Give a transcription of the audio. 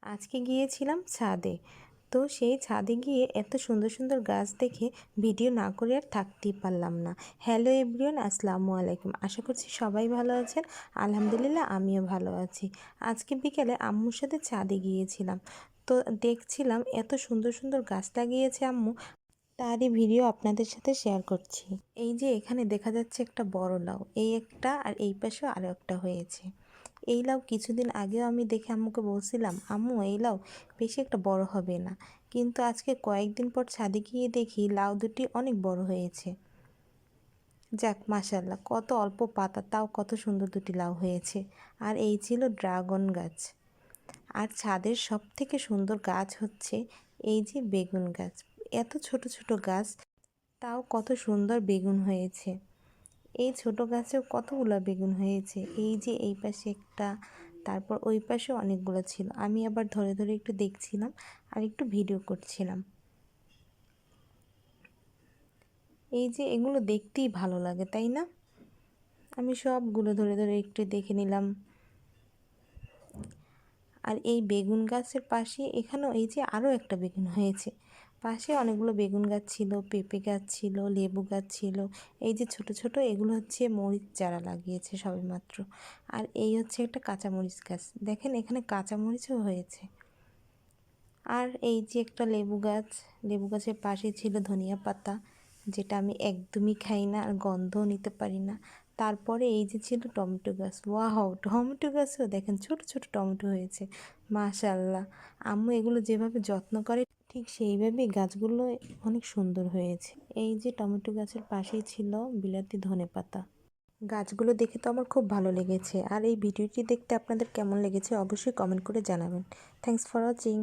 আজকে গিয়েছিলাম ছাদে। তো সেই ছাদে গিয়ে এত সুন্দর সুন্দর গাছ দেখে ভিডিও না করে আর থাকতেই পারলাম না। হ্যালো এভরিওয়ান, আসসালামু আলাইকুম। আশা করছি সবাই ভালো আছেন। আলহামদুলিল্লাহ আমিও ভালো আছি। আজকে বিকেলে আম্মুর সাথে ছাদে গিয়েছিলাম। তো দেখছিলাম এত সুন্দর সুন্দর গাছ লাগিয়েছে আম্মু, তারই ভিডিও আপনাদের সাথে শেয়ার করছি। এই যে এখানে দেখা যাচ্ছে একটা বড় লাউ, এই একটা আর এই পাশেও আরও একটা হয়েছে। এই লাউ কিছুদিন আগেও আমি দেখে আম্মুকে বলছিলাম, আম্মু এই লাউ বেশি একটা বড় হবে না, কিন্তু আজকে কয়েকদিন পর ছাদে গিয়ে দেখি লাউ দুটি অনেক বড় হয়েছে। যাক মাশাল্লাহ, কত অল্প পাতা তাও কত সুন্দর দুটি লাউ হয়েছে। আর এই ছিল ড্রাগন গাছ। আর ছাদের সব থেকে সুন্দর গাছ হচ্ছে এই যে বেগুন গাছ। এত ছোট ছোট গাছ, তাও কত সুন্দর বেগুন হয়েছে। এই ছোট গাছেও কতগুলো বেগুন হয়েছে। এই যে এই পাশে একটা, তারপর ওই পাশে অনেকগুলো ছিল। আমি আবার ধরে ধরে একটু দেখছিলাম আর একটু ভিডিও করছিলাম। এই যে এগুলো দেখতেই ভালো লাগে, তাই না? আমি সবগুলো ধরে ধরে একটু দেখে নিলাম। আর এই বেগুন গাছের পাশে এখানেও এই যে আরও একটা বেগুন হয়েছে। পাশে অনেকগুলো বেগুন গাছ ছিল, পেঁপে গাছ ছিল, লেবু গাছ ছিল। এই যে ছোট ছোট এগুলো হচ্ছে মরিচ চারা লাগিয়েছে সবেমাত্র। আর এই হচ্ছে একটা কাঁচামরিচ গাছ, দেখেন এখানে কাঁচামরিচও হয়েছে। আর এই যে একটা লেবু গাছ, লেবু গাছের পাশে ছিল ধনিয়া পাতা, যেটা আমি একদমই খাই না আর গন্ধও নিতে পারি না। তারপরে এই যে ছিল টমেটো গাছ। ওয়াও, টমেটো গাছও দেখেন ছোট ছোট টমেটো হয়েছে। মাশাল্লাহ, আম্মু এগুলো যেভাবে যত্ন করে ঠিক সেইভাবেই গাছগুলো অনেক সুন্দর হয়েছে। এই যে টমেটো গাছের পাশেই ছিল বিলাতি ধনেপাতা। গাছগুলো দেখে তো আমার খুব ভালো লেগেছে। আর এই ভিডিওটি দেখতে আপনাদের কেমন লেগেছে অবশ্যই কমেন্ট করে জানাবেন। Thanks for watching.